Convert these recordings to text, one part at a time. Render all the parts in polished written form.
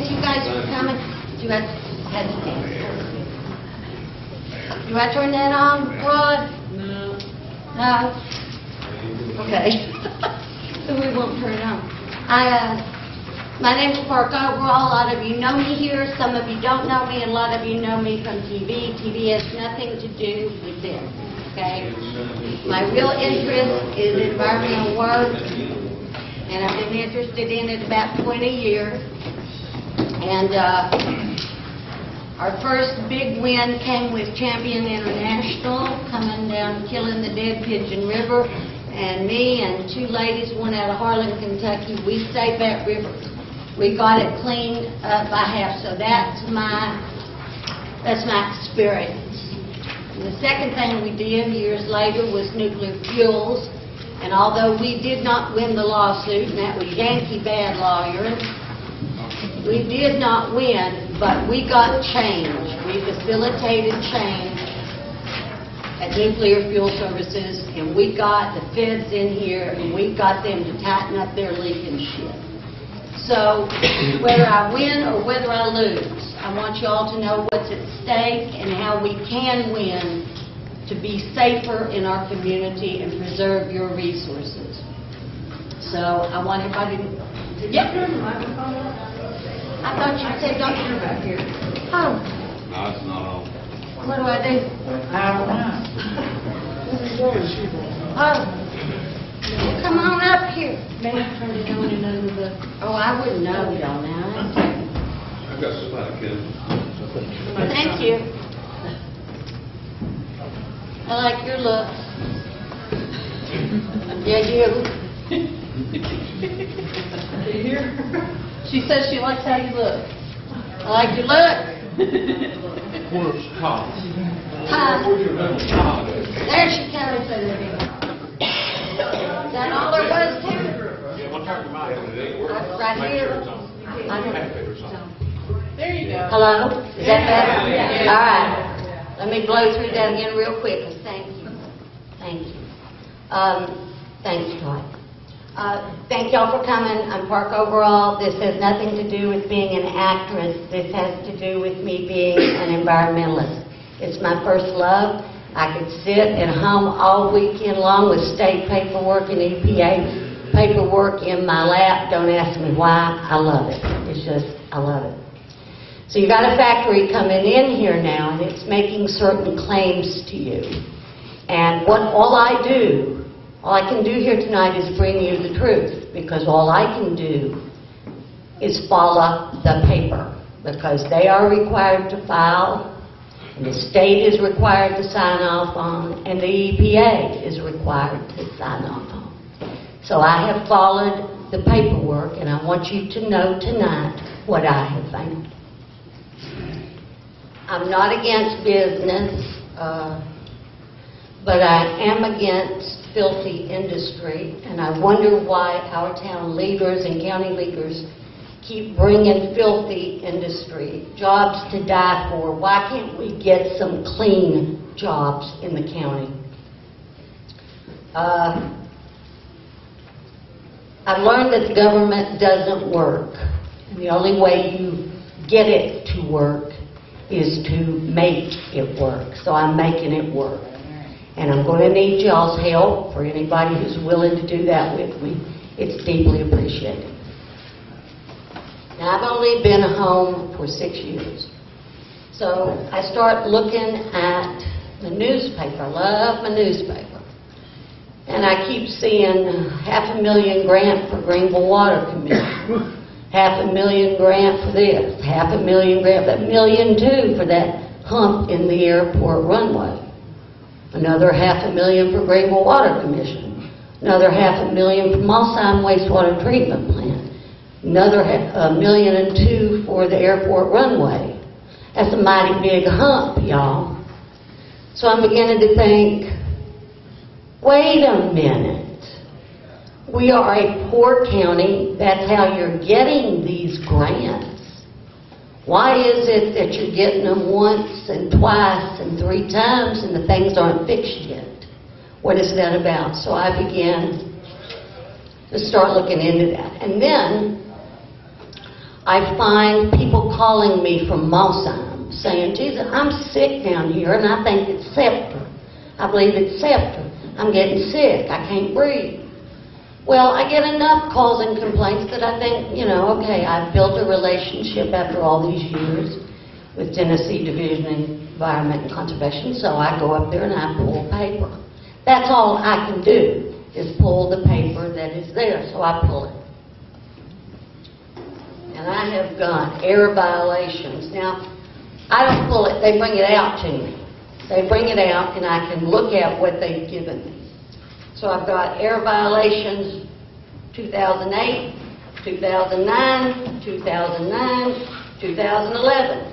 thank you guys for coming. Do I have to do I turn that on, Rod? No. No? Okay. So we won't turn it on. My name is Park Overall. A lot of you know me here. Some of you don't know me, and a lot of you know me from TV. TV has nothing to do with this, okay? My real interest is environmental work, and I've been interested in it about 20 years. And our first big win came with Champion International, coming down, killing the dead Pigeon River. And me and two ladies, one out of Harlan, Kentucky, we saved that river. We got it cleaned up by half. So that's my experience. And the second thing we did years later was nuclear fuels. And although we did not win the lawsuit, and that was Yankee bad lawyers, we did not win, but we got change. We facilitated change at Nuclear Fuel Services, and we got the feds in here, and we got them to tighten up their leaking shit. So whether I win or whether I lose, I want you all to know what's at stake and how we can win to be safer in our community and preserve your resources. So I want everybody to get your microphone. I thought you said don't turn back here. Oh. No, it's not on. What do I do? I don't know. Oh. Come on up here. May I turn it on and under the... Oh, I wouldn't know y'all now. I've got somebody, Kim. Thank you. I like your look. Yeah, you. You hear? She says she likes how you look. I like your look. Where's Todd? Huh? Todd. There she comes. Is that all there was to it? Yeah, we'll turn the mic. Right here. There you go. Hello? Is that better? Yeah. All right. Let me blow through that again real quick. Thank you. Thank you. Thanks, Todd. Thank y'all for coming. I'm Park Overall. This has nothing to do with being an actress. This has to do with me being an environmentalist. It's my first love. I could sit at home all weekend long with state paperwork and EPA paperwork in my lap. Don't ask me why. I love it. It's just, I love it. So you got a factory coming in here now, and it's making certain claims to you. And all I can do here tonight is bring you the truth, because all I can do is follow the paper, because they are required to file, and the state is required to sign off on, and the EPA is required to sign off on. So I have followed the paperwork, and I want you to know tonight what I have found. I'm not against business, but I am against filthy industry, and I wonder why our town leaders and county leaders keep bringing filthy industry, jobs to die for. Why can't we get some clean jobs in the county? I've learned that the government doesn't work, and the only way you get it to work is to make it work. So I'm making it work. And I'm going to need y'all's help. For anybody who's willing to do that with me, it's deeply appreciated. Now, I've only been home for 6 years. So I start looking at the newspaper. I love my newspaper. And I keep seeing $500,000 grant for Greenville Water Commission. $500,000 grant for this. $500,000 grant, $1.2 million for that hump in the airport runway. Another $500,000 for Greenville Water Commission. Another $500,000 for Mossine Wastewater Treatment Plant. Another $1.2 million for the airport runway. That's a mighty big hump, y'all. So I'm beginning to think, wait a minute. We are a poor county. That's how you're getting these grants. Why is it that you're getting them once and twice and 3 times and the things aren't fixed yet? What is that about? So I began to start looking into that. And then I find people calling me from Mossheim saying, Jesus, I'm sick down here and I think it's septic. I believe it's septic. I'm getting sick. I can't breathe. Well, I get enough calls and complaints that I think, okay, I've built a relationship after all these years with Tennessee Division of Environment and Conservation, so I go up there and I pull paper. That's all I can do, is pull the paper that is there, so I pull it. And I have got air violations. Now, I don't pull it, they bring it out to me. They bring it out and I can look at what they've given me. So I've got air violations 2008, 2009, 2009, 2011.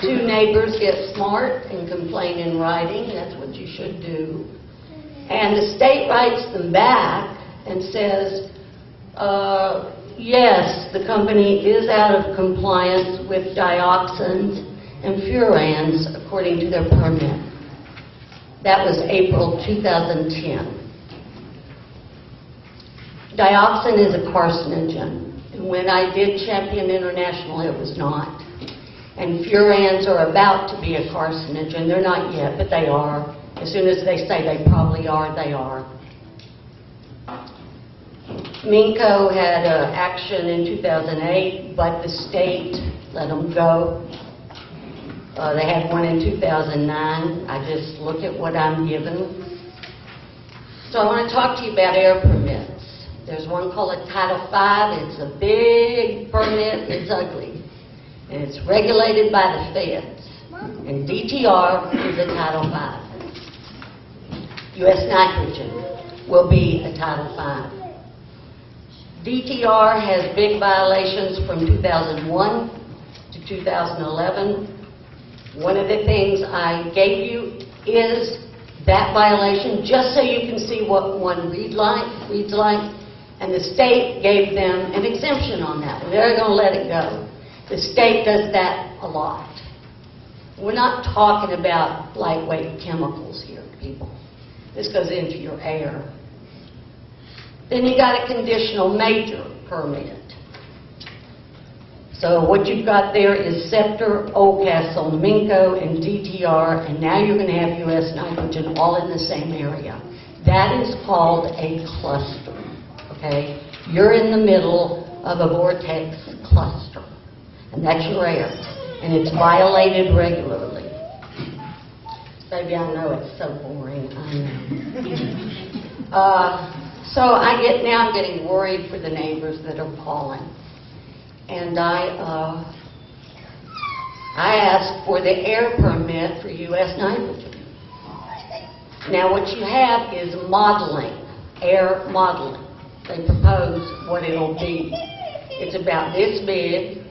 Two neighbors get smart and complain in writing, that's what you should do. And the state writes them back and says, yes, the company is out of compliance with dioxins and furans according to their permit. That was April 2010. Dioxin is a carcinogen. And when I did Champion International, it was not. And furans are about to be a carcinogen. They're not yet, but they are. As soon as they say they probably are, they are. Minco had action in 2008, but the state let them go. They had one in 2009. I just look at what I'm given. So I want to talk to you about air permits. There's one called a Title V. It's a big permit. It's ugly. And it's regulated by the feds. And DTR is a Title V. U.S. nitrogen will be a Title V. DTR has big violations from 2001 to 2011. One of the things I gave you is that violation, just so you can see what one reads like. And the state gave them an exemption on that. They're going to let it go. The state does that a lot. We're not talking about lightweight chemicals here, people. This goes into your air. Then you got a conditional major permit. So what you've got there is Scepter, Oldcastle, Minco, and DTR, and now you're going to have U.S. nitrogen all in the same area. That is called a cluster, okay? You're in the middle of a vortex cluster, and that's your air, and it's violated regularly. Baby, I know it's so boring, I know. So now I'm getting worried for the neighbors that are calling. And I asked for the air permit for U.S. nitrogen. Now what you have is modeling, air modeling. They propose what it'll be. It's about this big,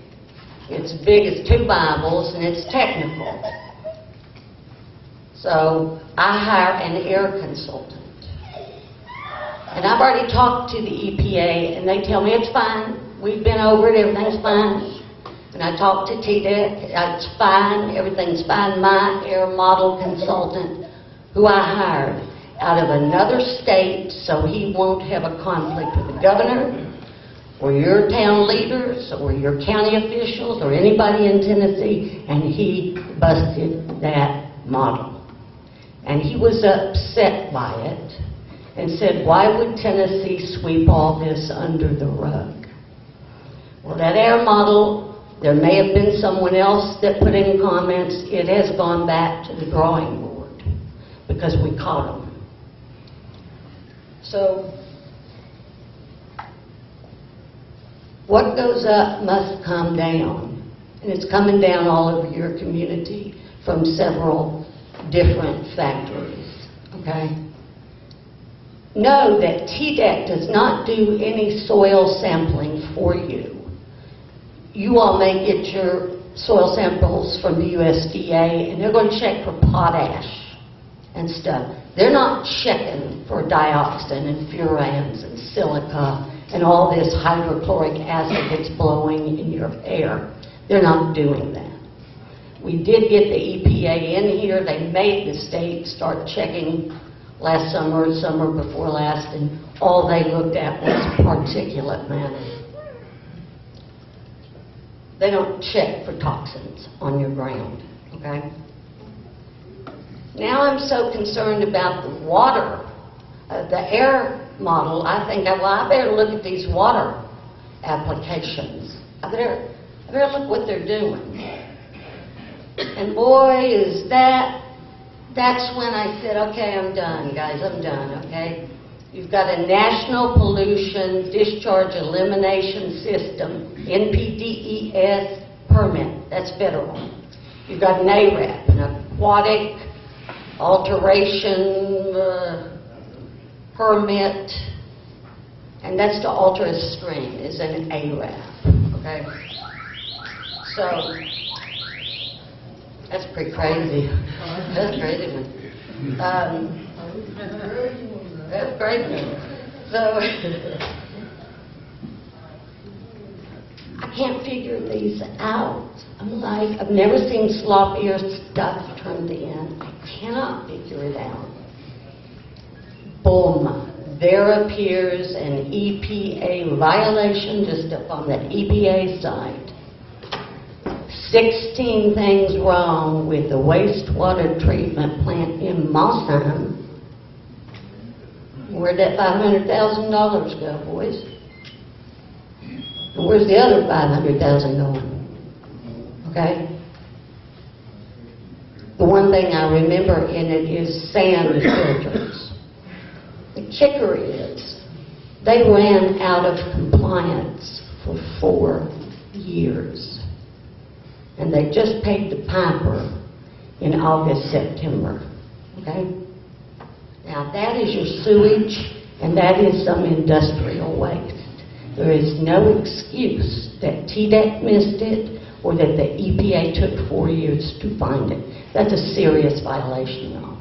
it's big as 2 Bibles, and it's technical. So I hire an air consultant. And I've already talked to the EPA, and they tell me it's fine. We've been over it, everything's fine. And I talked to TDEC, it's fine, everything's fine. My air model consultant, who I hired out of another state, so he won't have a conflict with the governor, or your town leaders, or your county officials, or anybody in Tennessee, and he busted that model. And he was upset by it, and said, why would Tennessee sweep all this under the rug? Well, that air model, there may have been someone else that put in comments. It has gone back to the drawing board because we caught them. So, what goes up must come down. And it's coming down all over your community from several different factories, okay? Know that TDEC does not do any soil sampling for you. You all may get your soil samples from the USDA, and they're going to check for potash and stuff. They're not checking for dioxin and furans and silica and all this hydrochloric acid that's blowing in your air. They're not doing that. We did get the EPA in here. They made the state start checking last summer, summer before last, and all they looked at was particulate matter. They don't check for toxins on your ground, okay? Now I'm so concerned about the water, the air model. I think, well, I better look at these water applications. I better look what they're doing. And boy, that's when I said, okay, I'm done, guys, I'm done, okay? You've got a National Pollution Discharge Elimination System, NPDES permit, that's federal. You've got an ARAP, an Aquatic Alteration permit, and that's to alter a stream, is an ARAP, okay? So, that's pretty crazy. That's crazy one. That's crazy. So, I can't figure these out. I'm like, I've never seen sloppier stuff turned in. I cannot figure it out. Boom. There appears an EPA violation just up on that EPA site. 16 things wrong with the wastewater treatment plant in Mossheim. Where'd that $500,000 go, boys? And where's the other $500,000 going? Okay? The one thing I remember in it is sand filters. The kicker is they ran out of compliance for 4 years. And they just paid the piper in August, September. Okay? Now that is your sewage, and that is some industrial waste. There is no excuse that TDEC missed it or that the EPA took 4 years to find it. That's a serious violation, y'all.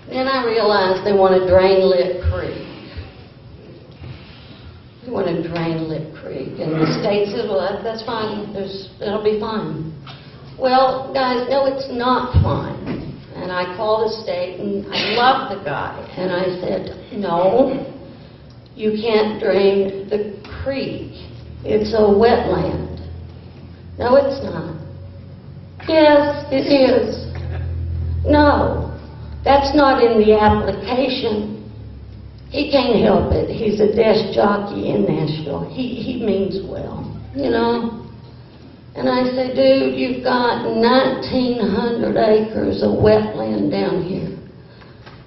Then I realized they want to drain Lit Creek. They want to drain Lit Creek. And the state says, well, that's fine. It'll be fine. Well, guys, no, it's not fine. And I called the state, and I love the guy. And I said, no, you can't drain the creek. It's a wetland. No, it's not. Yes, it is. No, that's not in the application. He can't help it. He's a desk jockey in Nashville. He means well, you know. And I said, dude, you've got 1,900 acres of wetland down here.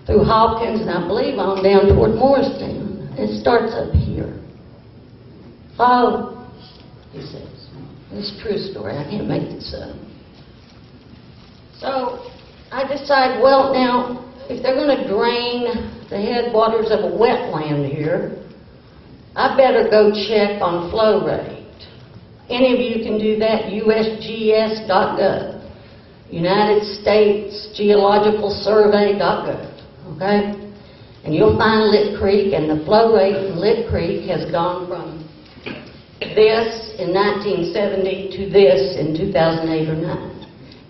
Through Hawkins, and I believe on down toward Morristown. It starts up here. Oh, he says, it's a true story. I can't make this up. So I decided, well, now, if they're going to drain the headwaters of a wetland here, I better go check on flow rate. Any of you can do that, usgs.gov, United States Geological Survey.gov, okay? And you'll find Lit Creek, and the flow rate in Lit Creek has gone from this in 1970 to this in 2008 or 9.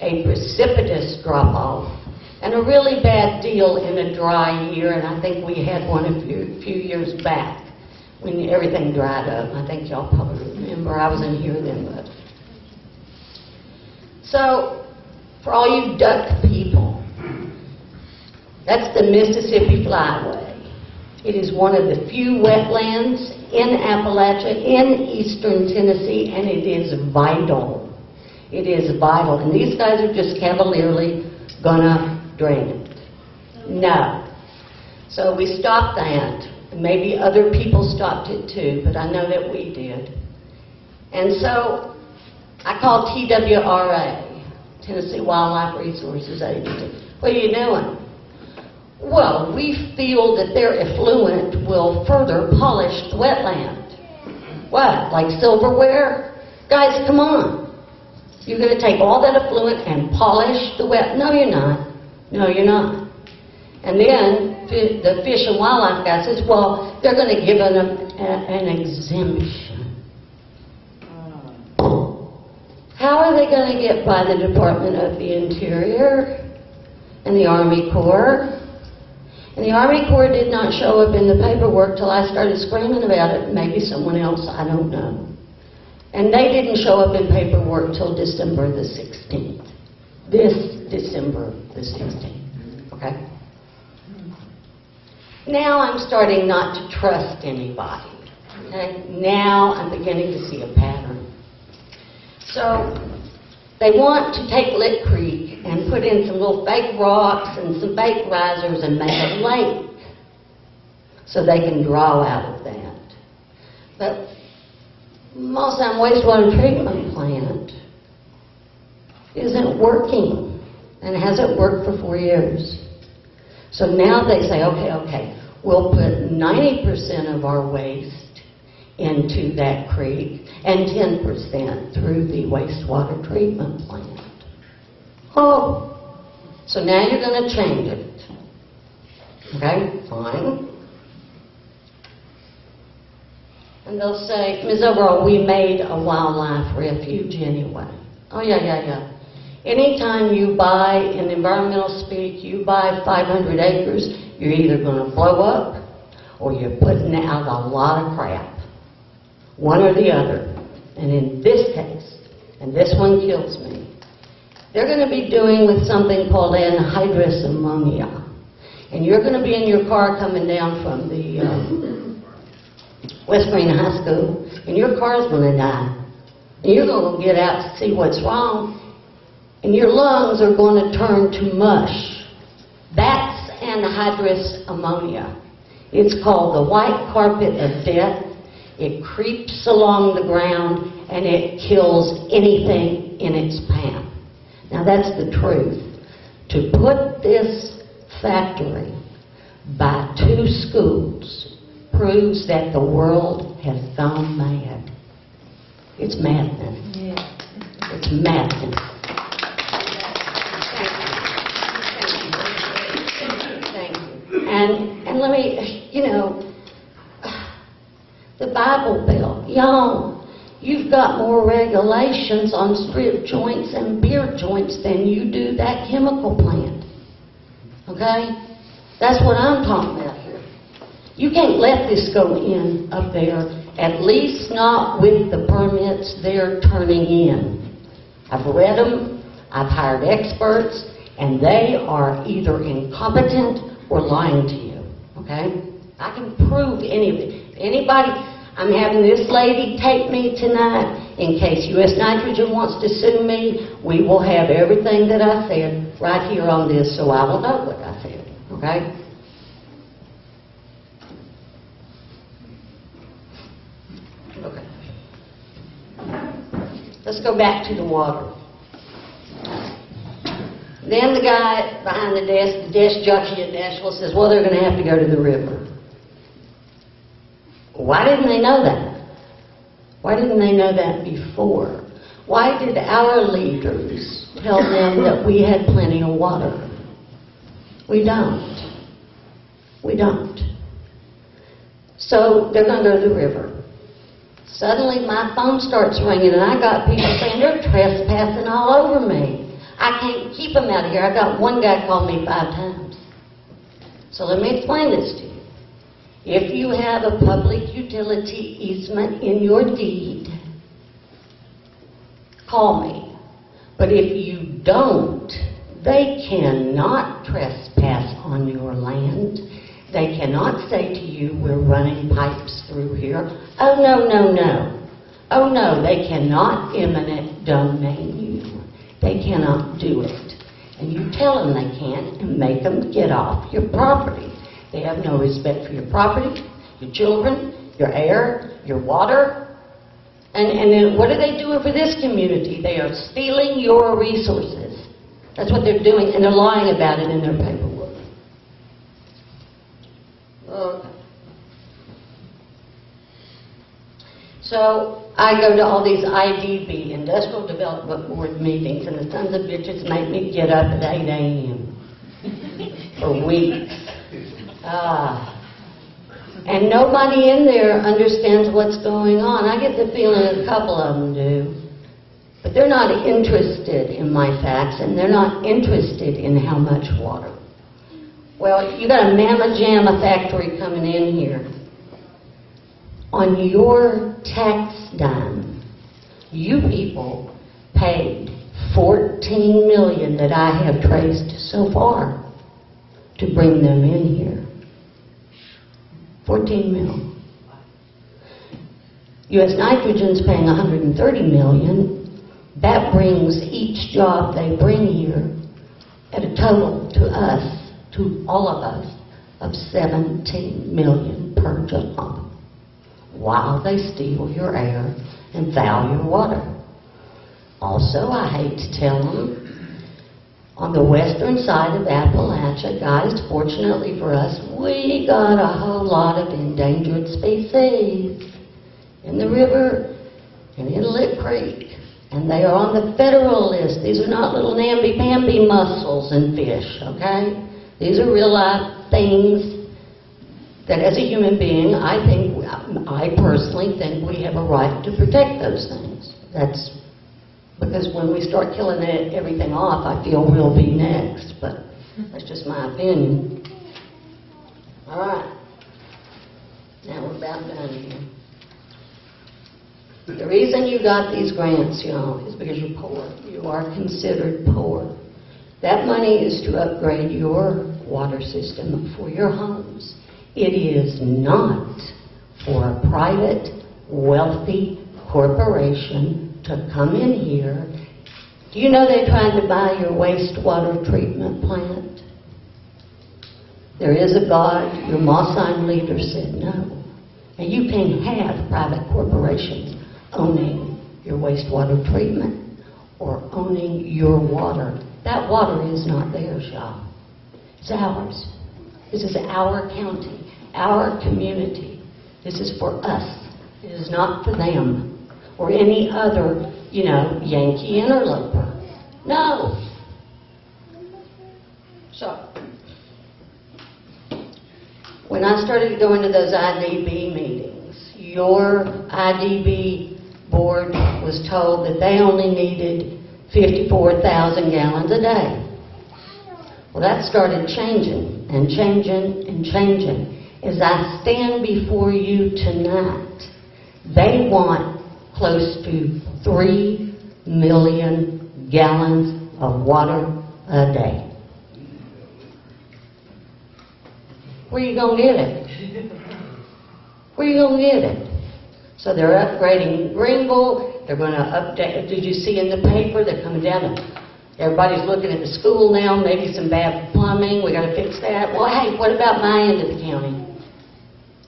A precipitous drop-off. And a really bad deal in a dry year, and I think we had one a few years back when everything dried up. I think y'all probably remember. I was in here then, but. So, for all you duck people, that's the Mississippi Flyway. It is one of the few wetlands in Appalachia, in eastern Tennessee, and it is vital. It is vital. And these guys are just cavalierly gonna drain it. No. So we stopped that. Maybe other people stopped it too, but I know that we did. And so I called TWRA, Tennessee Wildlife Resources Agency. What are you doing? Well, we feel that their effluent will further polish the wetland. What, like silverware? Guys, come on. You're going to take all that effluent and polish the wet? No, you're not. No, you're not. And then the Fish and Wildlife guy says, well, they're going to give an exemption. How are they going to get by the Department of the Interior and the Army Corps And the Army Corps did not show up in the paperwork till I started screaming about it. Maybe someone else, I don't know. And they didn't show up in paperwork till December the 16th. This December the 16th. Okay? Now I'm starting not to trust anybody. Okay? Now I'm beginning to see a pattern. So they want to take Lick Creek and put in some little fake rocks and some fake risers and make a lake so they can draw out of that. But Mossam wastewater treatment plant isn't working and hasn't worked for 4 years. So now they say, okay, we'll put 90% of our waste into that creek and 10% through the wastewater treatment plant. Oh, so now you're going to change it. Okay, fine. And they'll say, Ms. Overall, we made a wildlife refuge anyway. Oh, yeah. Anytime you buy, in environmental speak, you buy 500 acres, you're either going to blow up or you're putting out a lot of crap. One or the other. And in this case, and this one kills me, they're going to be doing with something called anhydrous ammonia. And you're going to be in your car coming down from the West Greene High School, and your car's going to die. And you're going to get out to see what's wrong, and your lungs are going to turn to mush. That's anhydrous ammonia. It's called the white carpet of death. It creeps along the ground, and it kills anything in its path. Now that's the truth. To put this factory by 2 schools proves that the world has gone mad. It's madness. Yeah. It's madness. Thank you. And let me, the Bible Belt, y'all, you've got more regulations on strip joints and beer joints than you do that chemical plant. Okay? That's what I'm talking about here. You can't let this go in up there, at least not with the permits they're turning in. I've read them, I've hired experts, and they are either incompetent or lying to you. Okay? I can prove any of it. Anybody, I'm having this lady tape me tonight in case U.S. Nitrogen wants to sue me. We will have everything that I said right here on this, so I will know what I said. Okay? Okay. Let's go back to the water. Then the guy behind the desk jockey at Nashville says, well, they're going to have to go to the river. Why didn't they know that? Why didn't they know that before? Why did our leaders tell them that we had plenty of water? We don't. We don't. So they're going to go to the river. Suddenly my phone starts ringing and I got people saying they're trespassing all over me. I can't keep them out of here. I got one guy called me 5 times. So let me explain this to you. If you have a public utility easement in your deed, call me. But if you don't, they cannot trespass on your land. They cannot say to you, we're running pipes through here. Oh, no, no, no. Oh, no, they cannot eminent domain you. They cannot do it. And you tell them they can't and make them get off your property. They have no respect for your property, your children, your air, your water. And then what are they doing for this community? They are stealing your resources. That's what they're doing, and they're lying about it in their paperwork. Okay. So I go to all these IDB, Industrial Development Board meetings, and the sons of bitches make me get up at 8 a.m. for weeks. And nobody in there understands what's going on. I get the feeling a couple of them do. But they're not interested in my facts, and they're not interested in how much water. Well, you got a Mamma Jamma factory coming in here. On your tax dime, you people paid $14 million that I have traced so far to bring them in here. 14 million. U.S. Nitrogen's paying $130 million. That brings each job they bring here at a total to us, to all of us, of $17 million per job, while they steal your air and foul your water. Also, I hate to tell them, on the western side of Appalachia, guys, fortunately for us, we got a whole lot of endangered species in the river and in Lick Creek. And they are on the federal list. These are not little namby-pamby mussels and fish, okay? These are real life things that as a human being, I personally think we have a right to protect those things. That's because when we start killing everything off, I feel we'll be next, but that's just my opinion. All right. Now we're about done here. The reason you got these grants, y'all, is because you're poor. You are considered poor. That money is to upgrade your water system for your homes. It is not for a private, wealthy corporation to come in here. Do you know they tried to buy your wastewater treatment plant? There is a God. Your Mossine leader said no. And you can't have private corporations owning your wastewater treatment or owning your water. That water is not theirs, y'all. It's ours. This is our county, our community. This is for us. It is not for them or any other, Yankee interloper. No. So, when I started going to those IDB meetings, your IDB board was told that they only needed 54,000 gallons a day. Well, that started changing and changing and changing. As I stand before you tonight, they want close to 3 million gallons of water a day. Where you gonna get it? Where you gonna get it? So they're upgrading Greenville. They're going to update. Did you see in the paper? They're coming down. Everybody's looking at the school now. Maybe some bad plumbing. We got to fix that. Well, hey, what about my end of the county?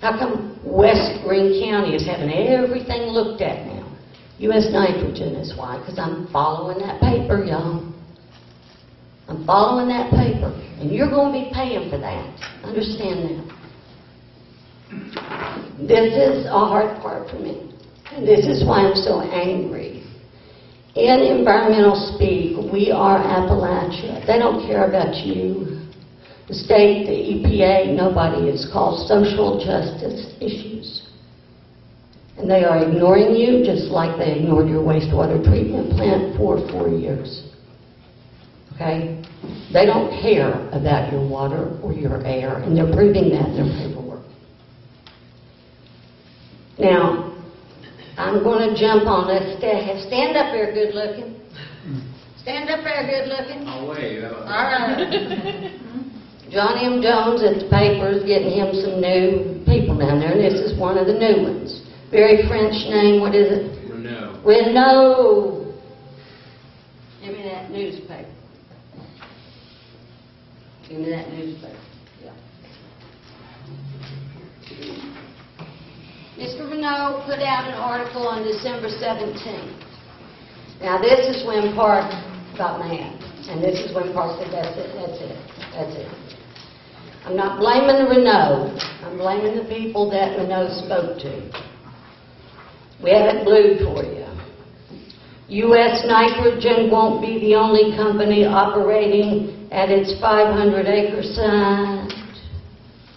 How come West Greene County is having everything looked at now? U.S. Nitrogen is why. Because I'm following that paper, y'all. I'm following that paper. And you're going to be paying for that. Understand that. This is a hard part for me. And this is why I'm so angry. In environmental speak, we are Appalachia. They don't care about you. The state, the EPA, nobody. It's called social justice issues. And they are ignoring you just like they ignored your wastewater treatment plant for 4 years. Okay? They don't care about your water or your air, and they're proving that in their paperwork. Now, I'm going to jump on. Let's stand up there, good looking. Stand up there, good looking. I'll wait. All right. Johnny M. Jones at the paper's getting him some new people down there, and this is one of the new ones. Very French name. What is it? Renault. Renault. Give me that newspaper. Give me that newspaper. Yeah. Mr. Renault put out an article on December 17th. Now this is when Park got mad. And this is when Park said, that's it, that's it, that's it. I'm not blaming Renault. I'm blaming the people that Renault spoke to. We have it blued for you. U.S. Nitrogen won't be the only company operating at its 500-acre site.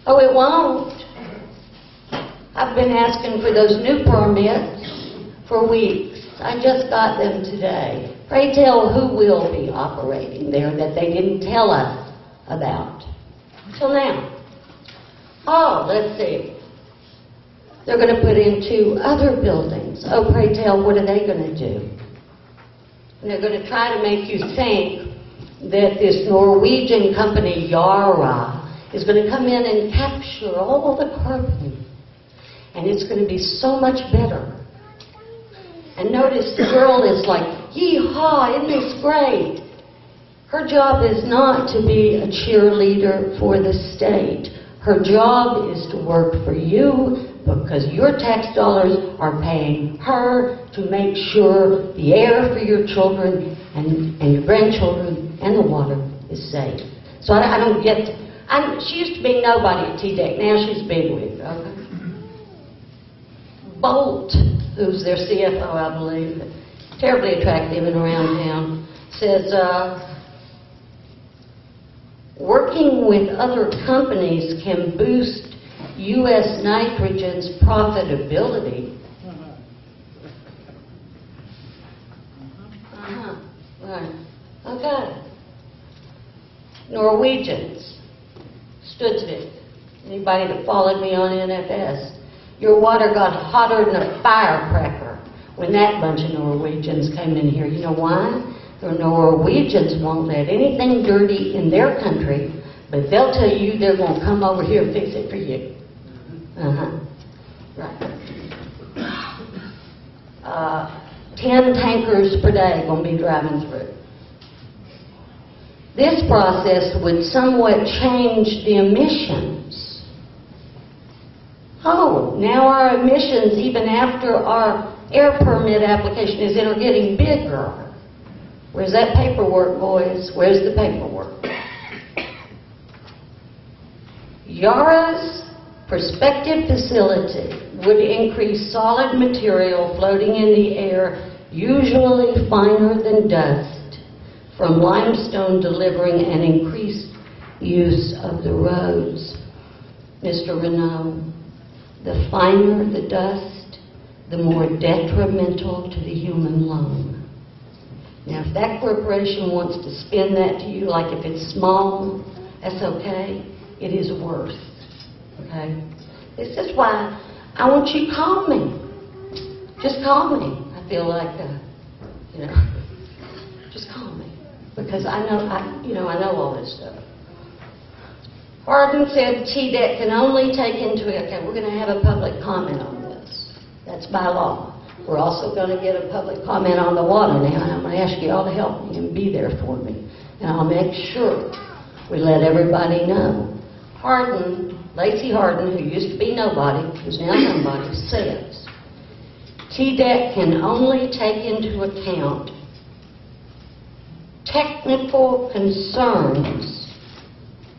Oh, it won't. I've been asking for those new permits for weeks. I just got them today. Pray tell who will be operating there that they didn't tell us about. till now. Oh, let's see. They're going to put in 2 other buildings. Oh, pray tell, what are they going to do? And they're going to try to make you think that this Norwegian company, Yara, is going to come in and capture all the carbon. And it's going to be so much better. And notice the girl is like, yee-haw, isn't this great? Her job is not to be a cheerleader for the state. Her job is to work for you because your tax dollars are paying her to make sure the air for your children and your grandchildren and the water is safe. So I don't get... she used to be nobody at TDEC. Now she's bigwig. Okay? Bolt, who's their CFO, I believe, terribly attractive and around town, says, working with other companies can boost U.S. nitrogen's profitability. Right. Okay. Norwegians. Studsvik. Anybody that followed me on NFS? Your water got hotter than a firecracker when that bunch of Norwegians came in here. You know why? The Norwegians won't let anything dirty in their country, but they'll tell you they're going to come over here and fix it for you. Right. 10 tankers per day going to be driving through. This process would somewhat change the emissions. Oh, now our emissions, even after our air permit application, is getting bigger. Where's that paperwork, boys? Where's the paperwork? Yara's prospective facility would increase solid material floating in the air, usually finer than dust, from limestone, delivering an increased use of the roads. Mr. Renault, the finer the dust, the more detrimental to the human lung. Now, if that corporation wants to spin that to you like if it's small, that's okay. It is worse. Okay? This is why I want you to call me. Just call me. I feel like, just call me. Because I know all this stuff. Hardin said TDEC can only take into account, we're going to have a public comment on this. That's by law. We're also going to get a public comment on the water now, and I'm going to ask you all to help me and be there for me. And I'll make sure we let everybody know. Lacey Hardin, who used to be nobody, who's now somebody, says TDEC can only take into account technical concerns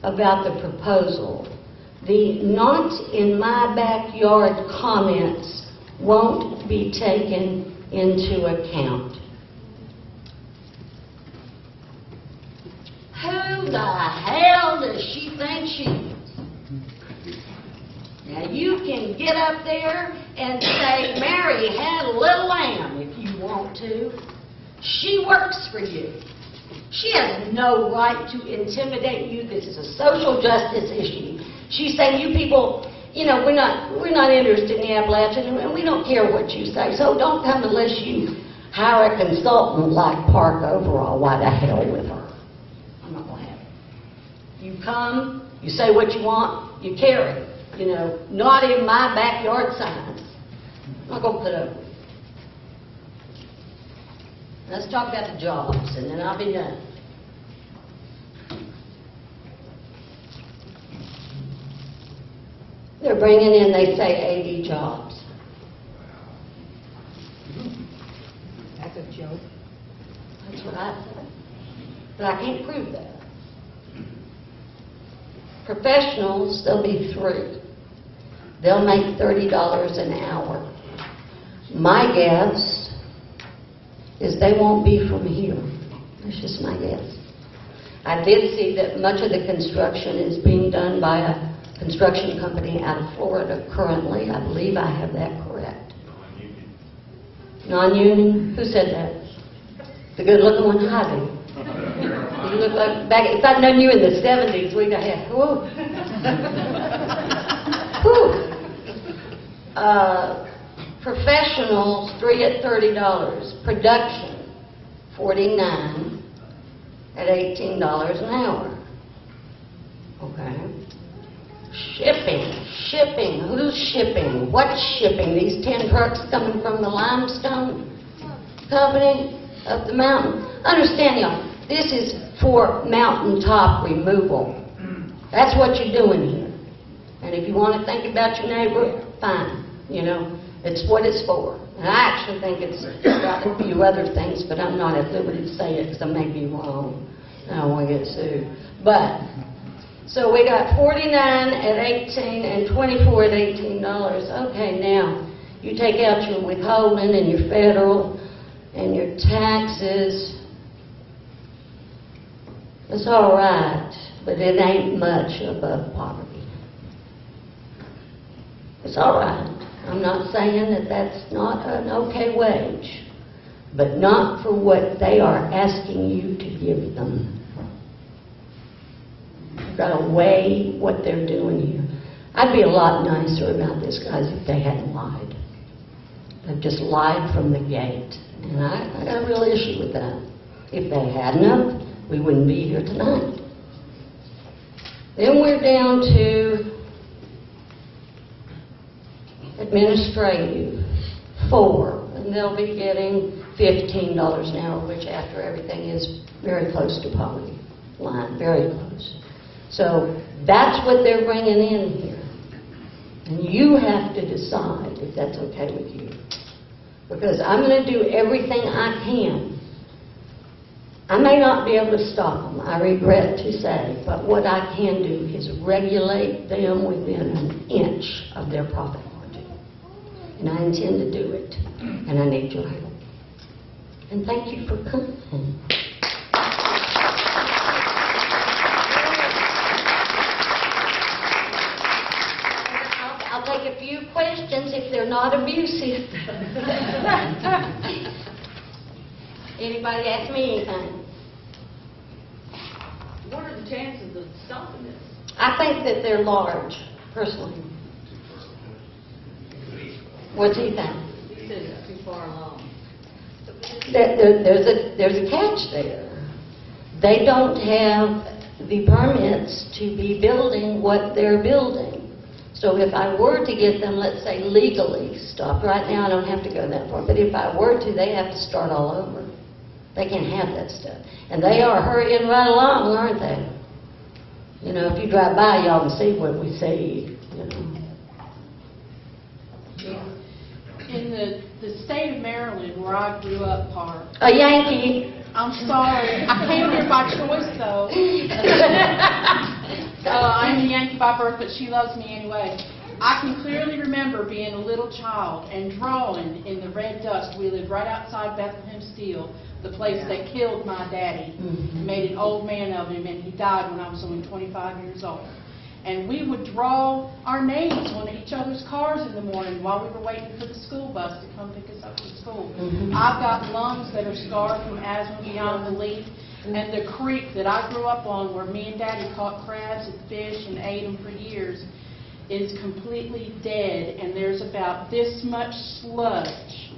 about the proposal. The not in my backyard comments won't be taken into account. Who the hell does she think she is? Now you can get up there and say, Mary had a little lamb if you want to. She works for you. She has no right to intimidate you. This is a social justice issue. She's saying, you people, we're not interested in the Appalachian, and we don't care what you say. So don't come unless you hire a consultant like Park Overall. Why the hell with her? I'm not going to have it. You come, you say what you want, you carry. Not in my backyard signs. I'm not going to put up with it. Let's talk about the jobs, and then I'll be done. They're bringing in, they say, 80 jobs. That's a joke. That's what I said. But I can't prove that. Professionals, there'll be 3. They'll make $30 an hour. My guess is they won't be from here. That's just my guess. I did see that much of the construction is being done by a construction company out of Florida currently. I believe I have that correct. Non-union? Who said that? The good-looking one, Heidi. You look like back. If I'd known you in the 70s, we'd have had. Whoa. Whew. Professionals, 3 at $30. Production, 49 at $18 an hour. Okay. Shipping. Who's shipping? What's shipping? These 10 trucks coming from the limestone company up the mountain. Understand, y'all, this is for mountaintop removal. That's what you're doing here. And if you want to think about your neighbor, fine. You know, it's what it's for. And I actually think it's got a few other things, but I'm not at liberty to say it because I may be wrong. I don't want to get sued. But, so we got 49 at 18 and 24 at $18. Okay, now, you take out your withholding and your federal and your taxes. It's all right, but it ain't much above poverty. It's all right. I'm not saying that that's not an okay wage, but not for what they are asking you to give them. You've got to weigh what they're doing here. I'd be a lot nicer about this, guys, if they hadn't lied. They've just lied from the gate. And I got a real issue with that. If they hadn't, we wouldn't be here tonight. Then we're down to administrative, 4, and they'll be getting $15 an hour, which after everything is very close to poverty line, very close. So that's what they're bringing in here. And you have to decide if that's okay with you. Because I'm going to do everything I can. I may not be able to stop them, I regret to say, but what I can do is regulate them within an inch of their profit margin. And I intend to do it. And I need your help. And thank you for coming. I'll take a few questions if they're not abusive. Anybody ask me anything? What are the chances of stopping this? I think that they're large, personally. What do you think? He said it's too far along. There's a catch there. They don't have the permits to be building what they're building. So if I were to get them, let's say, legally stopped, right now I don't have to go that far, but if I were to, they have to start all over. They can't have that stuff. And they are hurrying right along, aren't they? You know, if you drive by, y'all can see what we see, you know. In the state of Maryland, where I grew up, Park. A Yankee. I'm sorry. I came here by choice, though. I'm a Yankee by birth, but she loves me anyway. I can clearly remember being a little child and drawing in the red dust. We lived right outside Bethlehem Steel, the place that killed my daddy, made an old man of him, and he died when I was only 25 years old. And we would draw our names on each other's cars in the morning while we were waiting for the school bus to come pick us up from school. I've got lungs that are scarred from asthma beyond belief. And the creek that I grew up on, where me and Daddy caught crabs and fish and ate them for years, is completely dead. And there's about this much sludge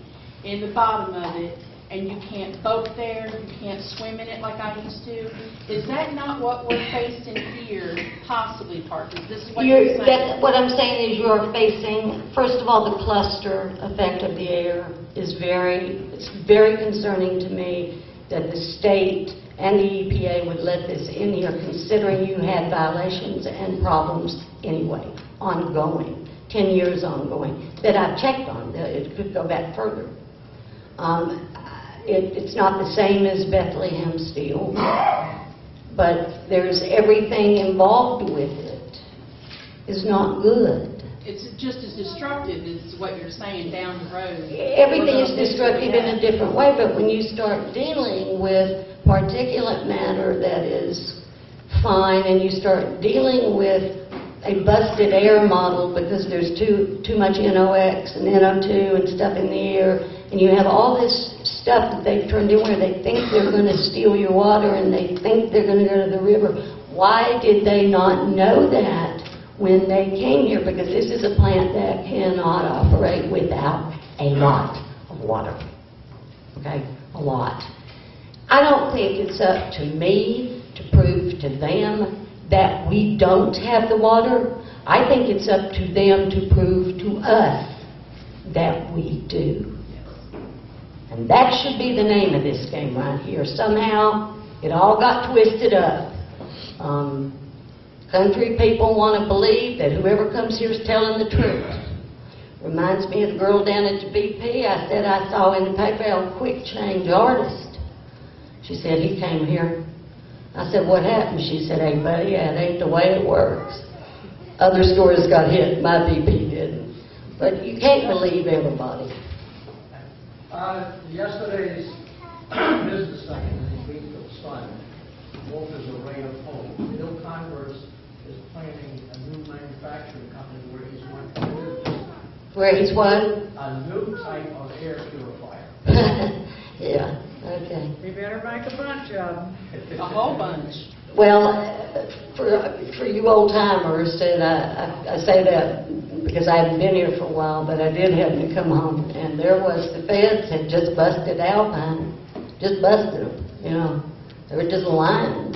in the bottom of it. And you can't boat there, you can't swim in it like I used to. Is that not what we're facing here, possibly, Parker? This is what you're saying? What I'm saying is you're facing, first of all, the cluster effect of the air is it's very concerning to me that the state and the EPA would let this in here, considering you had violations and problems anyway, ongoing, 10 years ongoing, that I've checked on. It could go back further. It's not the same as Bethlehem Steel, but there's everything involved with it. It's not good. It's just as destructive as what you're saying down the road. Everything is destructive in a different way, but when you start dealing with particulate matter that is fine, and you start dealing with a busted air model because there's too much NOx and NO2 and stuff in the air, and you have all this stuff that they've turned in where they think they're going to steal your water and they think they're going to go to the river. Why did they not know that when they came here? Because this is a plant that cannot operate without a lot of water. Okay? A lot. I don't think it's up to me to prove to them that we don't have the water. I think it's up to them to prove to us that we do. And that should be the name of this game right here. Somehow, it all got twisted up. Country people want to believe that whoever comes here is telling the truth. Reminds me of the girl down at the BP. I said I saw in the paper a quick change artist. She said, he came here. I said, what happened? She said, hey, buddy, that ain't the way it works. Other stores got hit. My BP didn't. But you can't believe everybody. Yesterday's business session in Greenville Sun, Walter's Array of Homes. Bill Converse is planning a new manufacturing company where he's going to do Where he's what? a new type of air purifier. Yeah, okay. You better make a bunch of them. A whole bunch. Well, for you old-timers, and I say that because I haven't been here for a while, but I did happen to come home, and there was, the feds had just busted Alpine, just busted them, you know. They were just lying.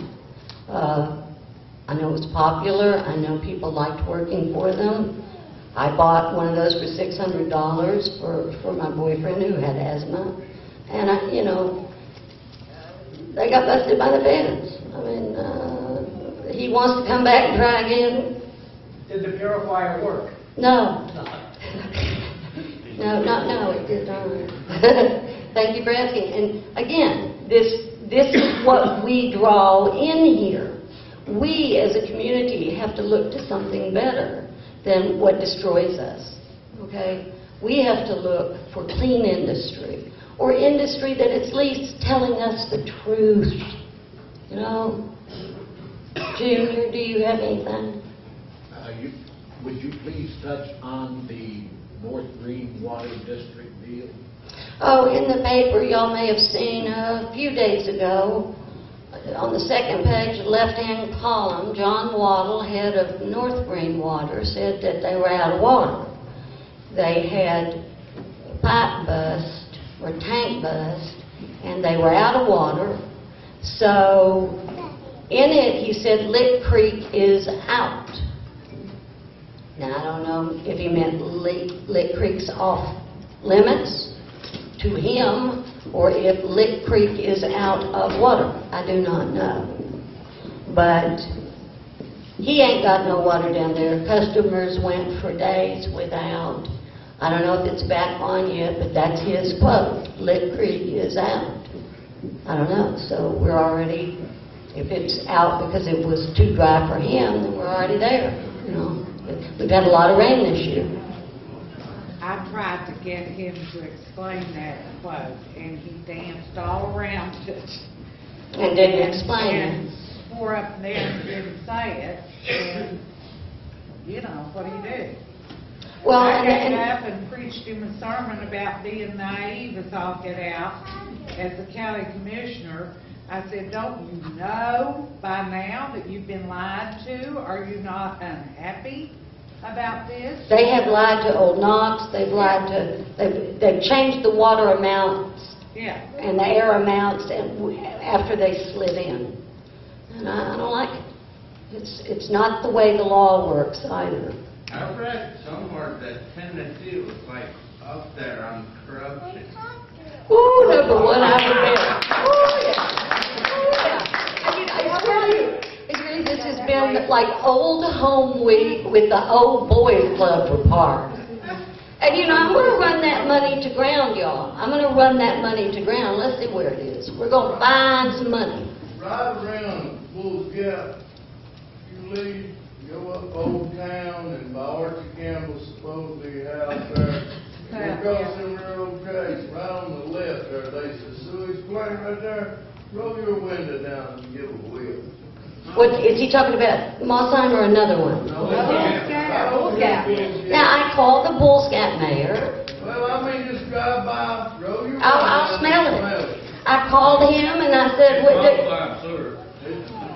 I know it was popular. I know people liked working for them. I bought one of those for $600 for my boyfriend who had asthma, and you know, they got busted by the feds. I mean, he wants to come back and try again. Did the purifier work? No. No, it did not. Thank you for asking. And again, this is what we draw in here. We as a community have to look to something better than what destroys us. Okay? We have to look for clean industry, or industry that at least telling us the truth. You know? Junior, do you have anything? Would you please touch on the North Greene Water District deal? Oh, in the paper, y'all may have seen a few days ago, on the second page, left-hand column, John Waddle, head of North Greene Water, said that they were out of water. They had a pipe bust, or tank bust, and they were out of water. So, in it, he said Lick Creek is out. Now, I don't know if he meant Lick Creek's off limits to him, or if Lick Creek is out of water. I do not know. But he ain't got no water down there. Customers went for days without. I don't know if it's back on yet, but that's his quote. Lick Creek is out. I don't know. So we're already, if it's out because it was too dry for him, then we're already there, you know. We've had a lot of rain this year. I tried to get him to explain that quote, and he danced all around it. And didn't explain And it. swore up there and didn't say it, and, you know, what do you do? Well, I got and up and preached him a sermon about being naive as all get out as the county commissioner. I said, don't you know by now that you've been lied to? Are you not unhappy about this? they have lied to Old Knox. They've lied to. They've changed the water amounts Yeah. and the air amounts, and after they slid in, and I don't like it. It's not the way the law works either. I read somewhere that Tennessee was like up there on corruption. Ooh, number one, I read. Oh yeah. I tell you, this has been like old home week with the old boys club for Park. And you know, I'm going to run that money to ground, y'all. I'm going to run that money to ground. Let's see where it is. We're going to find some money. Right around Bull's Gap, you leave, go up Old Town, and by Archie Campbell's supposedly house there. You cross them railroad tracks, right on the left there, there's a sewage plant right there. Roll your window down and give a wheel. What, is he talking about Moss Sign or another one? No, Now, I called the Bull Scout mayor. Well, I mean, just drive drive by, roll your window I'll down smell and it. I called him and I said,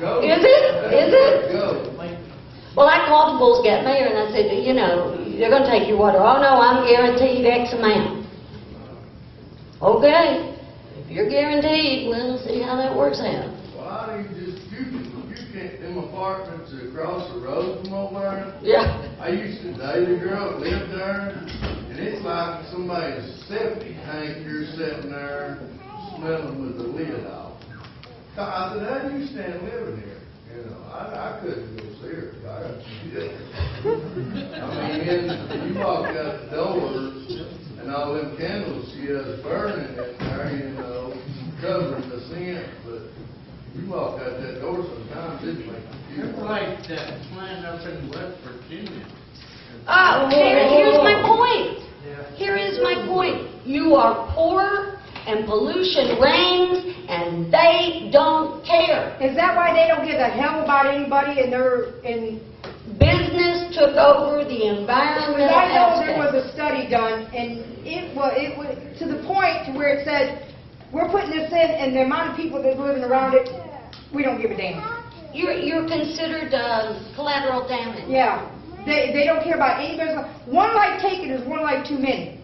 Go. Is it? Go. Well, I called the Bulls Gap mayor and I said, you know, they're going to take your water. Oh, no, I'm guaranteed X amount. Okay. If you're guaranteed, we'll see how that works out. Why do you can't, them apartments across the road from over there? Yeah. I used to date a girl that lived there, and it's like somebody's septic tank here sitting there smelling with the lid off. I said, how do you stand living here? You know, I couldn't go see her. I mean, you walked out the door, and all them candles she has burning in there, you know, covering the scent, but you walk out that door sometimes, it makes you It's like that plant up in West Virginia. Here's my point. Here is my point. You are poor and pollution reigns and they don't care. Is that why they don't give a hell about anybody and Business took over the environmental I know there was aspect. a study done and it was to the point to where it said, we're putting this in and the amount of people that are living around it, we don't give a damn. You're considered collateral damage. Yeah. They don't care about any business. One life taken is one life too many.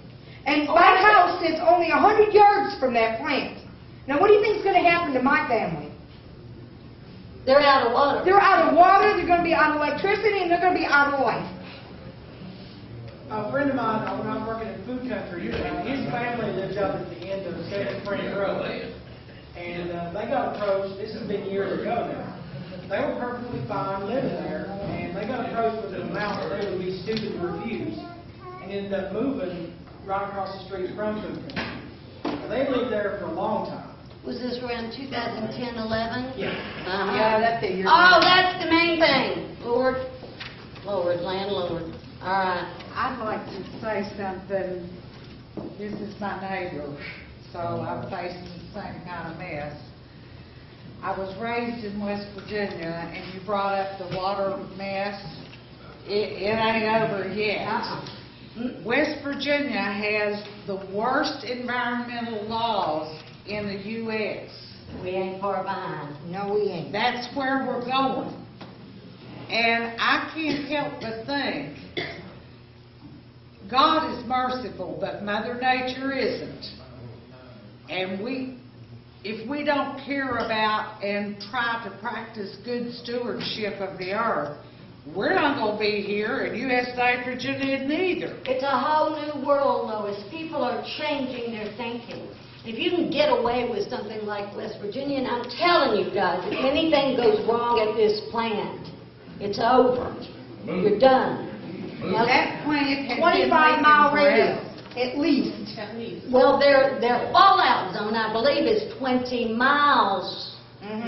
And my house sits only 100 yards from that plant. Now, what do you think is going to happen to my family? They're out of water. They're out of water, they're going to be out of electricity, and they're going to be out of life. A friend of mine, when I was working in food country, his family lived up at the end of 7th Spring Road. And they got approached, this has been years ago now. They were perfectly fine living there, and they got approached with an amount that they would be stupid to refuse. And ended up moving right across the street from food country. And they lived there for a long time. Was this around 2010, 11? Yeah. Yeah, that's it. Oh, that's the main thing. Lord, landlord. All right. I'd like to say something. This is my neighbor, so I'm facing the same kind of mess. I was raised in West Virginia, and you brought up the water mess. It ain't over yet. West Virginia has the worst environmental laws in the U.S. We ain't far behind. No, we ain't. That's where we're going. And I can't help but think, God is merciful, but Mother Nature isn't. And if we don't care about and try to practice good stewardship of the earth, we're not going to be here, and U.S. nitrogen isn't either. It's a whole new world, Lois. People are changing their thinking. If you can get away with something like West Virginia, and I'm telling you guys, if anything goes wrong at this plant, it's over. You're done. Well, that plant has 25-mile been radius, forever. at least. Well, their fallout zone, I believe, is 20 miles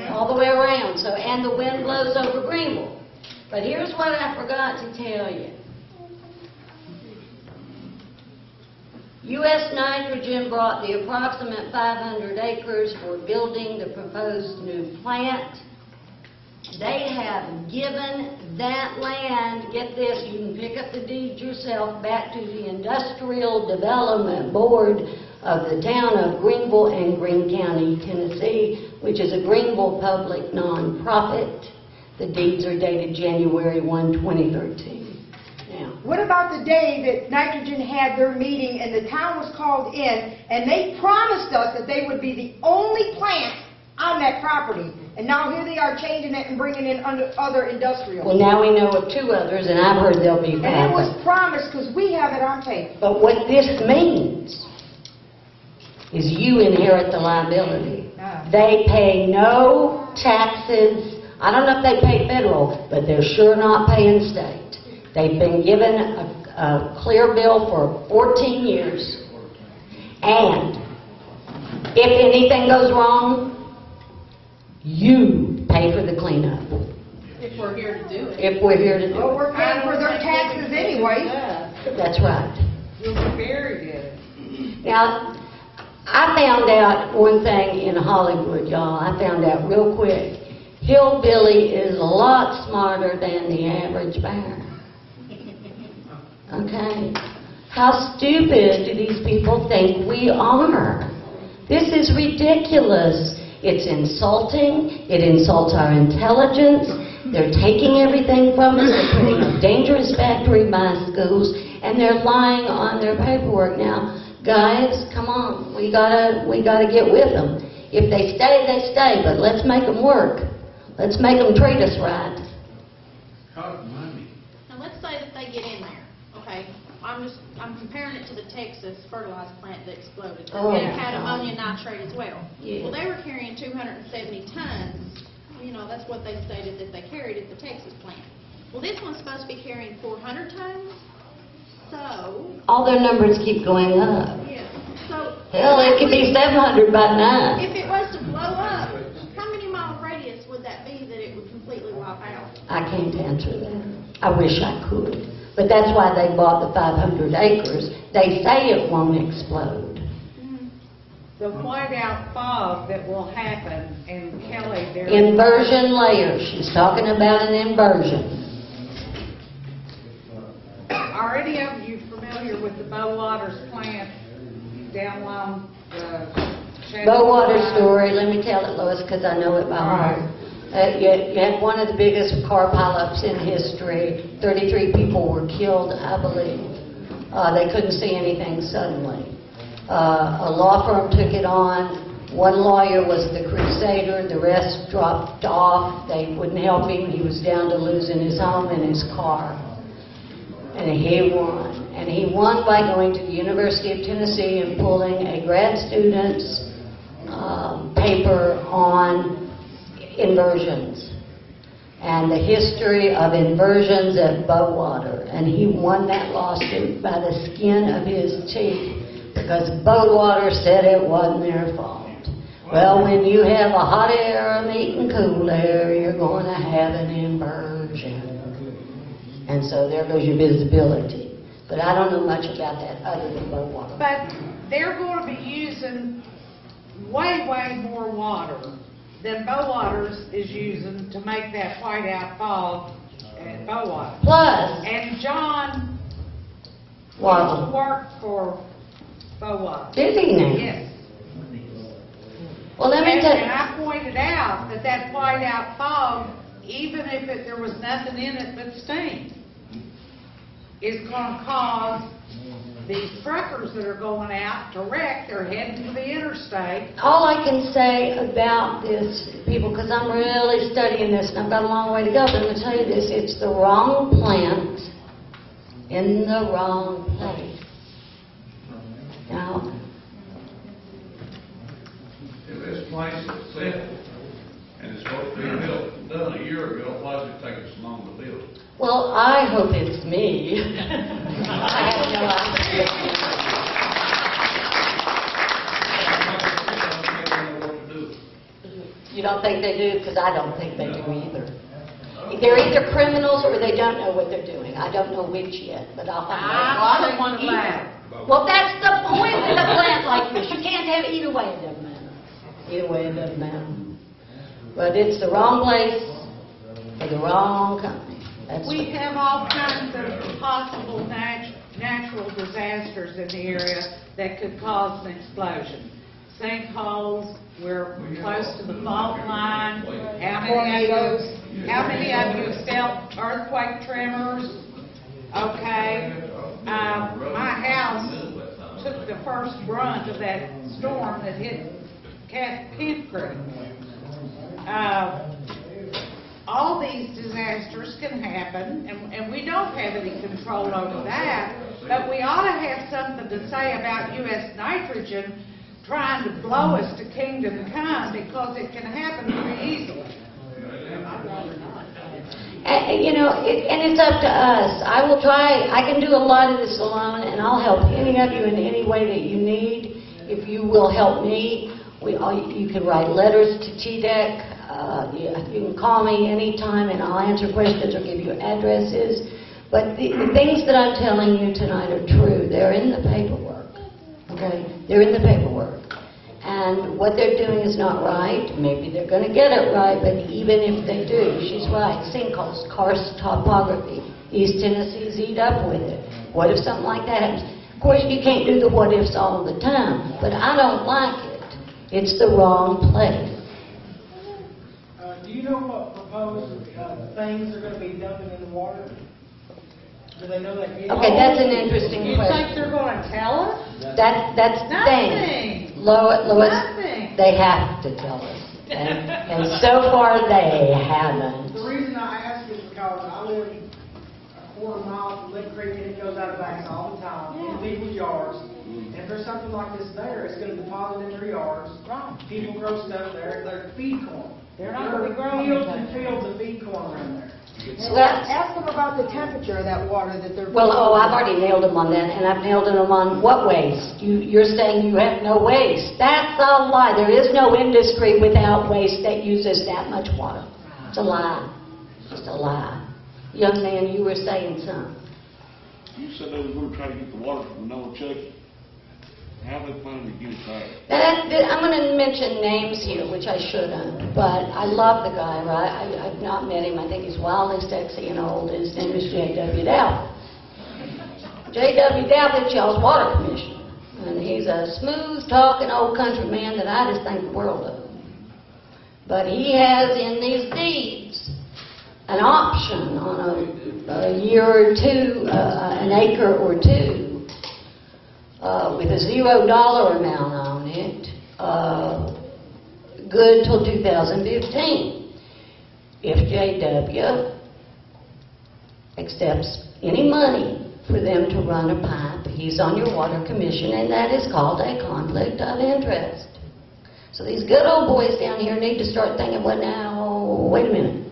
all the way around. So, and the wind blows over Greenville. But here's what I forgot to tell you. U.S. Nitrogen brought the approximate 500 acres for building the proposed new plant. They have given that land, get this, you can pick up the deed yourself, back to the Industrial Development Board of the town of Greenville and Greene County, Tennessee, which is a Greenville public nonprofit. The deeds are dated January 1, 2013. Now, What about the day that Nitrogen had their meeting and the town was called in and they promised us that they would be the only plant on that property? And now here they are changing it and bringing in other industrial. well, now we know of 2 others, and I've heard there'll be 5. And it was promised because we have it on tape. But what this means is you inherit the liability. They pay no taxes. I don't know if they pay federal, but they're sure not paying state. They've been given a clear bill for 14 years. And if anything goes wrong, you pay for the cleanup. If we're here to do it. If we're here to do Well, it. we're paying for their taxes anyway. That's right. We'll be buried in it. Now, I found out one thing in Hollywood, y'all. I found out real quick. Hillbilly is a lot smarter than the average bear. Okay? How stupid do these people think we are? This is ridiculous. It's insulting. It insults our intelligence. They're taking everything from us. They're putting a dangerous factory by schools, and they're lying on their paperwork. Now, guys, come on. We gotta get with them. If they stay, they stay. But let's make them work. Let's make them treat us right. Cost money. Now, let's say that they get in there, okay? I'm comparing it to the Texas fertilizer plant that exploded. Oh, It had ammonium nitrate as well. Yeah. Well, they were carrying 270 tons. You know, that's what they stated that they carried at the Texas plant. Well, this one's supposed to be carrying 400 tons. So, All their numbers keep going up. yeah. So, Hell, it could be 700 by now. if it was to blow up, how many mile radius would that be that it would completely wipe out? I can't answer that. I wish I could. But that's why they bought the 500 acres. They say it won't explode. The whiteout fog that will happen in Kelly, there. Inversion layers. She's talking about an inversion. Are any of you familiar with the Bowwaters plant down along the... Bowater story, let me tell it, Lois, because I know it by heart. You had one of the biggest car pileups in history. 33 people were killed, I believe. They couldn't see anything suddenly. A law firm took it on. One lawyer was the crusader. The rest dropped off. They wouldn't help him. He was down to losing his home and his car. And he won. And he won by going to the University of Tennessee and pulling a grad student's paper on inversions and the history of inversions at Bowater. And he won that lawsuit by the skin of his teeth because Bowater said it wasn't their fault. Well, when you have a hot air meeting cool air, you're going to have an inversion. And so there goes your visibility. But I don't know much about that other than Bowater. But they're going to be using way more water than Bowwaters is using to make that whiteout fog at Bowater. Plus, And John Waddle. worked for Bowater. Did he now? Yes. Well, let me And tell I pointed out that whiteout fog, even if there was nothing in it but steam, is going to cause these truckers that are going out to wreck. They're heading to the interstate. all I can say about this, people, because I'm really studying this and I've got a long way to go, but I'm going to tell you this, it's the wrong plant in the wrong place. Now, If this place is set and it's supposed to be built, done a year ago, why does it take us so long to build? well, I hope it's me. I have no idea. I don't know what to do. You don't think they do? Because I don't think they do either. They're either criminals or they don't know what they're doing. I don't know which yet, but I'll find out. I don't want to laugh. Well, that's the point with a plant like this. You can't have it either way. It doesn't matter. Either way, it doesn't matter. But it's the wrong place for the wrong company. That's We have all kinds of possible natural disasters in the area that could cause an explosion. Sinkholes, we're close to the fault line. How many of you have felt earthquake tremors? Okay. My house took the first brunt of that storm that hit Kent Creek. All these disasters can happen, and we don't have any control over that, but we ought to have something to say about U.S. nitrogen trying to blow us to kingdom come, because it can happen pretty easily. And it's up to us. I will try. I can do a lot of this alone, and I'll help any of you in any way that you need. If you will help me, you can write letters to TDEC. You can call me anytime, and I'll answer questions or give you addresses. But the things that I'm telling you tonight are true. They're in the paperwork. Okay? They're in the paperwork. And what they're doing is not right. Maybe they're going to get it right, but even if they do, she's right. Sinkholes, karst topography. East Tennessee's eat up with it. What if something like that happens? Of course, you can't do the what-ifs all the time, but I don't like it. It's the wrong place. Do you know what proposed things are going to be dumping in the water? Do they know that? Okay, that's an interesting You think question. they're gonna tell us? That's the thing. Nothing. Lois, Nothing. they have to tell us. And so far, they haven't. The reason I ask is because I live a quarter mile from Lick Creek and it goes out of banks all the time in people's yards. And if there's something like this there, it's going to deposit in their yards. Right. People grow stuff there. They're feed corn. They're not gonna be growing fields anything. and fields of feed corn around there. Well, Ask them about the temperature of that water that they're. I've already nailed them on that, and I've nailed them on what waste. You're saying you have no waste. That's a lie. There is no industry without waste that uses that much water. It's a lie. It's just a lie. Young man, you were saying something. You said they were gonna try to get the water from Noah Chucky. How they planning to get it back? I'm going to mention names here, which I shouldn't, but I love the guy, right? I've not met him. I think he's wildly sexy and old. His name is J.W. Dowd. J.W. Dowd is y'all's water commissioner, and he's a smooth-talking old country man that I just think the world of. But he has in these deeds an option on a year or two, an acre or two, with a $0 amount on it, good till 2015. If JW accepts any money for them to run a pipe, he's on your water commission, and that is called a conflict of interest. So these good old boys down here need to start thinking, well, now, wait a minute.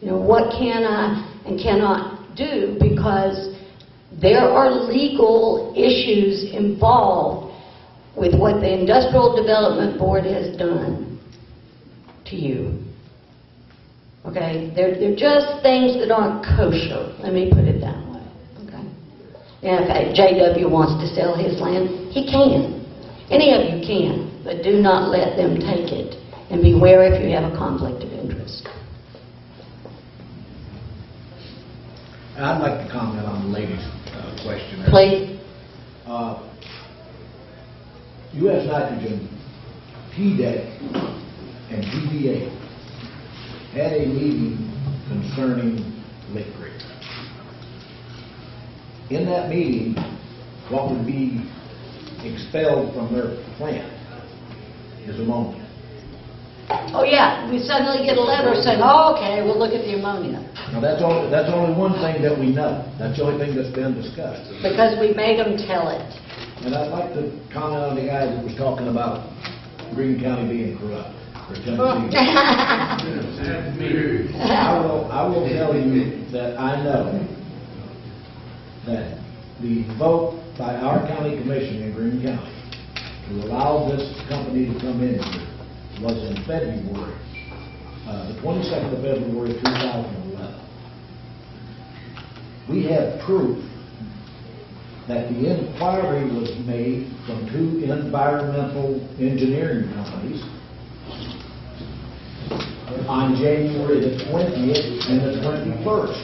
You know, what can I and cannot do, because there are legal issues involved with what the Industrial Development Board has done to you. Okay? They're just things that aren't kosher. Let me put it that way. Okay? And if JW wants to sell his land, he can. Any of you can, but do not let them take it. And beware if you have a conflict of interest. I'd like to comment on the lady's question. Please. U.S. Nitrogen, PDEC, and GBA had a meeting concerning Lick Creek. In that meeting, what would be expelled from their plant is ammonia. Oh, yeah, we suddenly get a letter saying, oh, okay, we'll look at the ammonia. Now, that's only one thing that we know. That's the only thing that's been discussed. Because we made them tell it. And I'd like to comment on the guy that was talking about Greene County being corrupt, or Tennessee. I will tell you that I know that the vote by our county commission in Greene County to allow this company to come in here was in February, the 22nd of February 2011. We have proof that the inquiry was made from two environmental engineering companies on January the 20th and the 21st.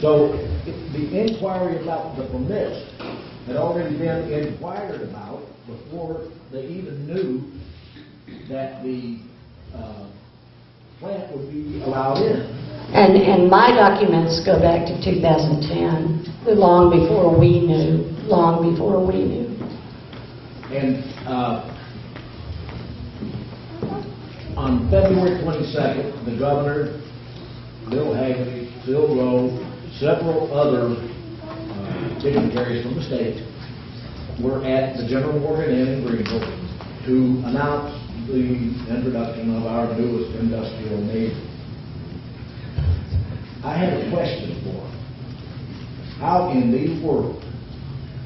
So the inquiry about the permits had already been inquired about before they even knew that the plant would be allowed in. And my documents go back to 2010, long before we knew, And on February 22nd, the governor, Bill Hagerty, Phil Rowe, several other dignitaries from the state were at the General Morgan Inn in Greenville to announce the introduction of our newest industrial navy. I have a question for him. How in the world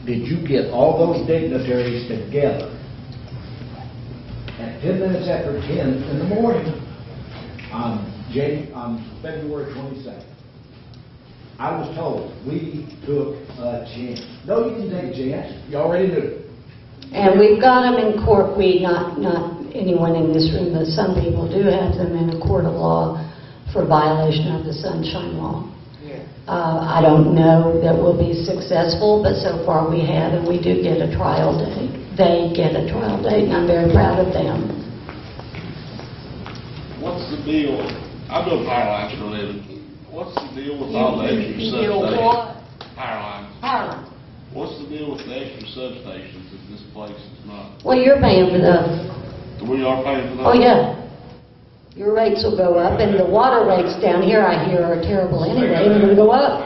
did you get all those dignitaries together at 10 minutes after 10 in the morning on February 22nd? I was told we took a chance. No, you didn't take a chance. You already knew. And we've got them in court. Not anyone in this room, but some people do have them in a court of law for violation of the Sunshine Law. I don't know that we'll be successful, but so far we have, and we do get a trial date. They get a trial date, and I'm very proud of them. What's the deal? I do power lines for a living. What's the deal with all the extra You deal with substations? what? Power lines. Power line. What's the deal with the extra substations that this place is not? Well, you're paying for those. We are paying for those? Oh, yeah. Your rates will go up, and the water rates down here, I hear, are terrible anyway, they're gonna go up.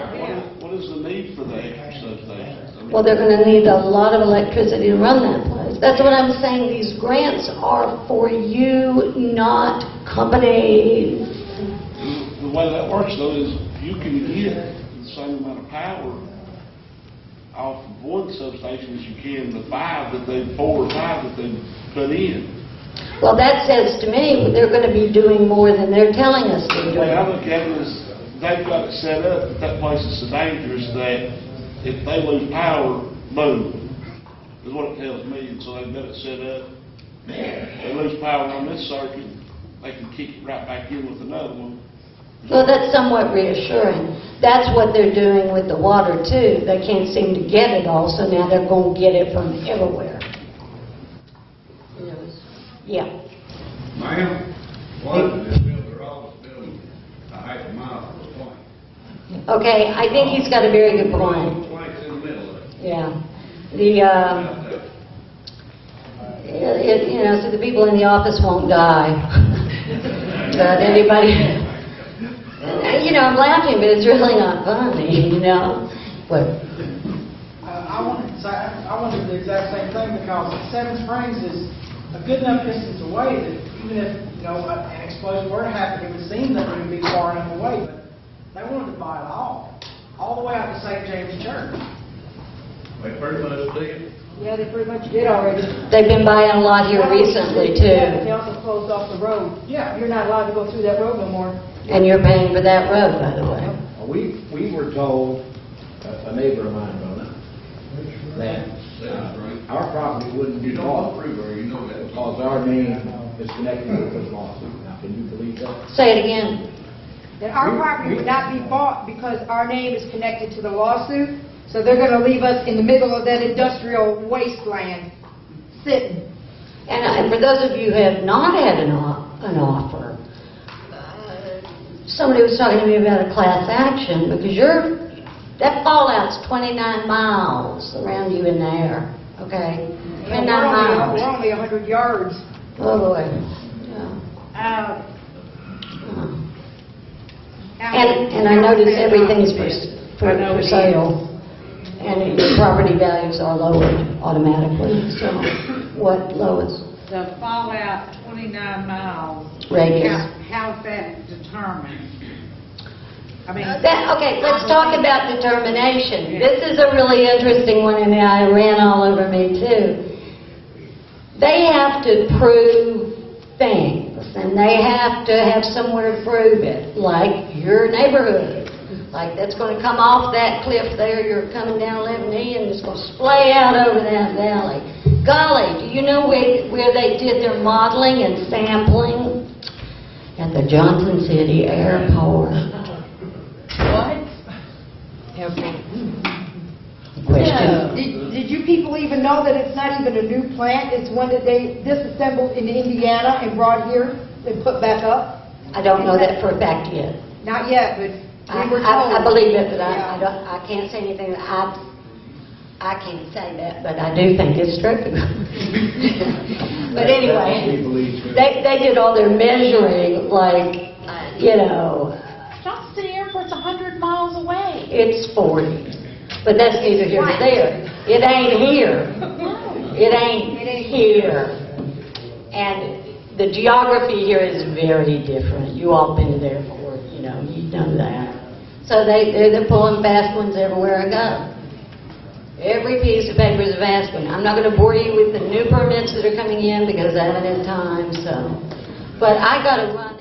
What is the need for the extra substations? I mean, Well, they're gonna need a lot of electricity to run that place. That's what I'm saying, these grants are for you, not companies. The way that works though is you can get the same amount of power off of one substation as you can the 4 or 5 that they've put in. Well, that says to me, they're gonna be doing more than they're telling us to The way I do. look at it is they've got it set up that place is so dangerous that if they lose power, boom, is what it tells me. And so they've got it set up. They lose power on this circuit, they can kick it right back in with another one. Well, that's somewhat reassuring. That's what they're doing with the water too. They can't seem to get it all, so now they're gonna get it from everywhere. Yeah. Ma'am, why did this builder always build a half a mile from the point? Okay, I think he's got a very good point. The point's in the middle of it. Yeah. So the people in the office won't die. But anybody, I'm laughing, but it's really not funny, What? I wanted the exact same thing because Seven Springs is a good enough distance away that even if, an explosion were to happen, it would seem that it would be far enough away, but they wanted to buy it all the way out to St. James Church. They pretty much did. Yeah, they pretty much did already. They've been buying a lot here recently Yeah, but they too. also closed off the road. Yeah. You're not allowed to go through that road no more. And you're paying for that road, by the way. We were told, a neighbor of mine wrote it, that our property wouldn't be You know bought what freeway, you know that. because our name is connected with this lawsuit. Now, can you believe that? Say it again. That our property would not be bought because our name is connected to the lawsuit, so they're gonna leave us in the middle of that industrial wasteland, sitting. And for those of you who have not had an offer, somebody was talking to me about a class action because that fallout's 29 miles around you in there, okay? 29 miles. We're only 100 yards. Oh, boy. Yeah. And I notice everything's for sale, and the property values are lowered automatically. So, what, Lois? The fallout 29 miles. Radius. How's that determined? Okay, let's talk about determination. This is a really interesting one, and it ran all over me too. They have to prove things, and they have to have somewhere to prove it, like your neighborhood. Like that's going to come off that cliff there, you're coming down 11E, and it's going to splay out over that valley. Golly, do you know where they did their modeling and sampling? At the Johnson City Airport. What? Okay. Question. Did you people even know that it's not even a new plant? It's one that they disassembled in Indiana and brought here and put back up? I don't know that for a fact yet. Not yet, but we were told. I believe it, but Yeah. I can't say anything. I can't say that, but I do think it's true. But anyway, they did all their measuring, like, Johnson City Airport's 100 miles away. it's 40. But that's neither here nor there. It ain't here. It ain't here. And the geography here is very different. You all been there before, you know that. So they're pulling fast ones everywhere I go. Every piece of paper is a fast one. I'm not going to bore you with the new permits that are coming in because I haven't had time, so. But I got to run.